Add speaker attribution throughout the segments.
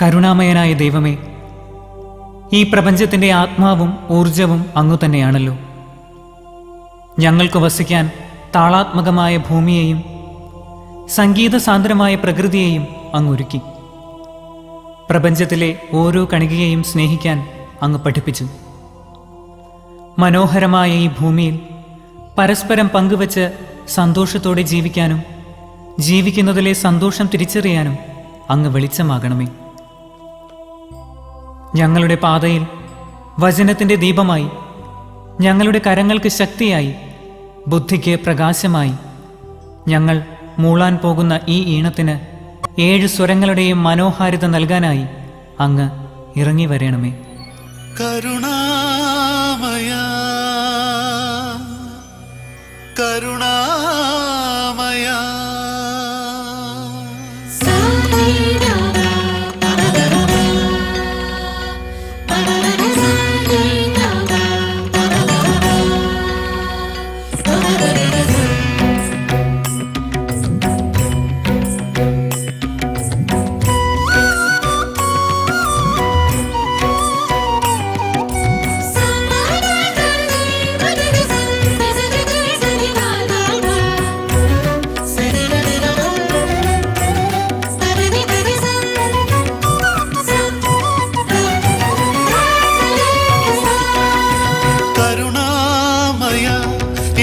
Speaker 1: കരുണാമയനായ ദൈവമേ, ഈ പ്രപഞ്ചത്തിൻ്റെ ആത്മാവും ഊർജവും അങ്ങു തന്നെയാണല്ലോ. ഞങ്ങൾക്ക് വസിക്കാൻ താളാത്മകമായ ഭൂമിയെയും സംഗീതസാന്ദ്രമായ പ്രകൃതിയെയും അങ്ങൊരുക്കി. പ്രപഞ്ചത്തിലെ ഓരോ കണികയെയും സ്നേഹിക്കാൻ അങ്ങ് പഠിപ്പിച്ചു. മനോഹരമായ ഈ ഭൂമിയിൽ പരസ്പരം പങ്കുവച്ച് സന്തോഷത്തോടെ ജീവിക്കാനും ജീവിക്കുന്നതിലെ സന്തോഷം തിരിച്ചറിയാനും അങ്ങ് വെളിച്ചമാകണമേ. ഞങ്ങളുടെ പാതയിൽ വചനത്തിൻ്റെ ദീപമായി, ഞങ്ങളുടെ കരങ്ങൾക്ക് ശക്തിയായി, ബുദ്ധിക്ക് പ്രകാശമായി, ഞങ്ങൾ മൂളാൻ പോകുന്ന ഈ ഈണത്തിന് 7 സ്വരങ്ങളുടെയും മനോഹാരിത നൽകാനായി അങ്ങ് ഇറങ്ങി വരണമേ.
Speaker 2: കരുണാമയ കരുണാമയ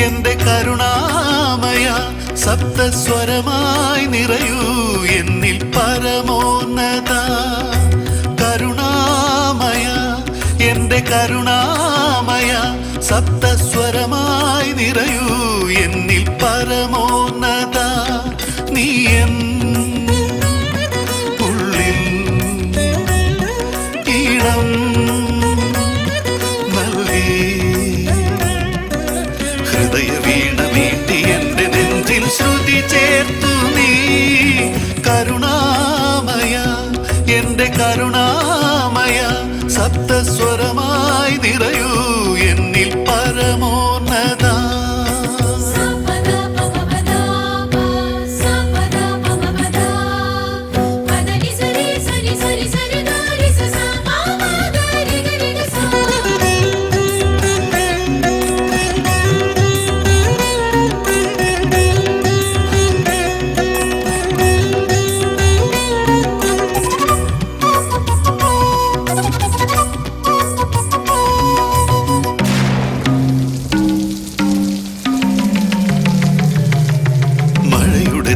Speaker 2: എന്റെ കരുണാമയ സപ്തസ്വരമായി നിറയൂ എന്നിൽ പരമോന്നത. കരുണാമയ എന്റെ കരുണാമയ സപ്തസ്വരമായി നിറയൂ എന്നിൽ പരമോന്നത. നീ എൻ ഉള്ളിൽ ഈണം വീണമീട്ടി എന്റെ നെഞ്ചിൽ ശ്രുതി ചേർത്തു നീ. കരുണാമയ എന്റെ കരുണാമയ സപ്തസ്വരമായി നിറയൂ എന്നിൽ പരമോന്നത.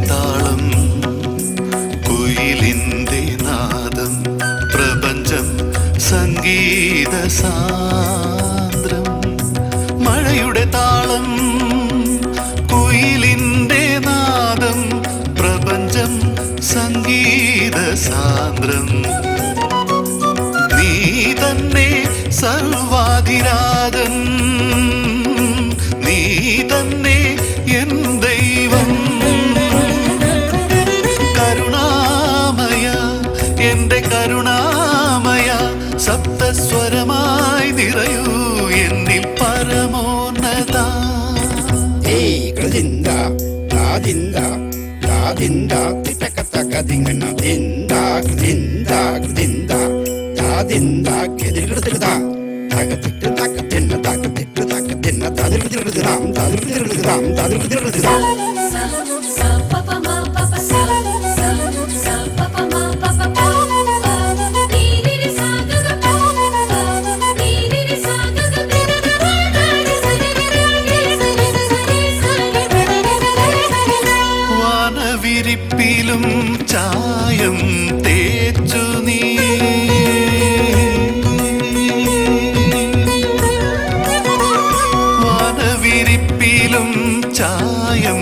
Speaker 2: താളം കുയിലിൻ്റെ നാദം പ്രപഞ്ചം സംഗീത സാന്ദ്രം. മഴയുടെ താളം കുയിലിൻ്റെ നാദം പ്രപഞ്ചം സംഗീത സാന്ദ്രം. നീ തന്നെ സർവാധിരാജൻ, നീ തന്നെ എൻ ദൈവം. എന്റെ കരുണാമയ സപ്തസ്വരമായി നിറയൂ എന്നിൽ പരമോന്നത. വിരിപ്പിലും ചായം തേച്ചു നീ. വാനവിരിപ്പിലും ചായം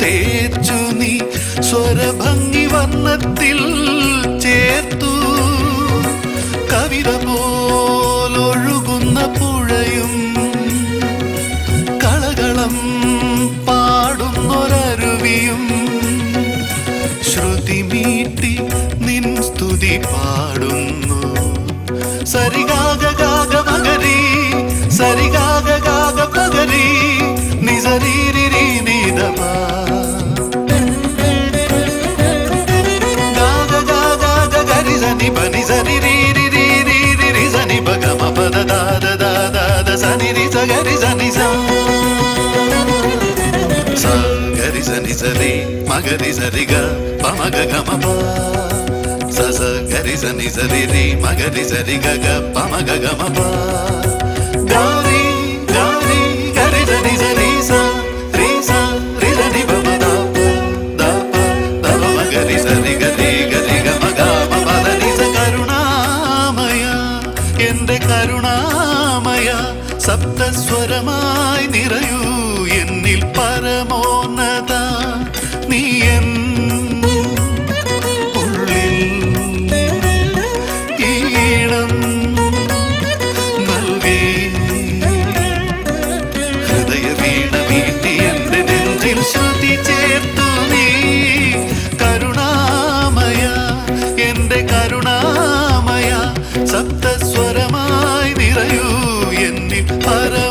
Speaker 2: തേച്ചു നീ. സ്വരഭംഗി വർണ്ണത്തിൽ ചേർത്തു. കവിത പോലൊഴുകുന്ന പുഴയും കളകളം പാടുന്നൊരരുവിയും ശ്രുതി മീട്ടി നിൻ സ്തുതി പാടുന്നു. സരിഗാഗ ഗാഗ മഗരി സരിഗാഗ ഗാഗ പഗരി നിസരീരി നിദപ. ഗാഗ ഗാഗ ഗരി സനി പനി సరి మగరి సరిగ పమగ గమ సస గరి సని సరి రి మగరి సరి గగ పమగ గమ గౌరీ గౌరీ గరి సని సరి స రి స రి ని బమ ద దవ మగరి సరి గరి గరి గమ గమ పద ని స കരുണാമയ എന്റെ കരുണാമയ സപ്തസ്വരമായി നിറയൂ എന്നിൽ പരമോന്നത നീ എൻ ഉള്ളിൽ ഈണം നൽകി ഹൃദയ വീണ വീട്ടി എന്റെ നെഞ്ചിൽ ശ്രുതി ചേർത്തു നീ കരുണാമയ എന്റെ കരുണാമയ സപ്തസ്വരമായി നിറയൂ എന്നിൽ പരമ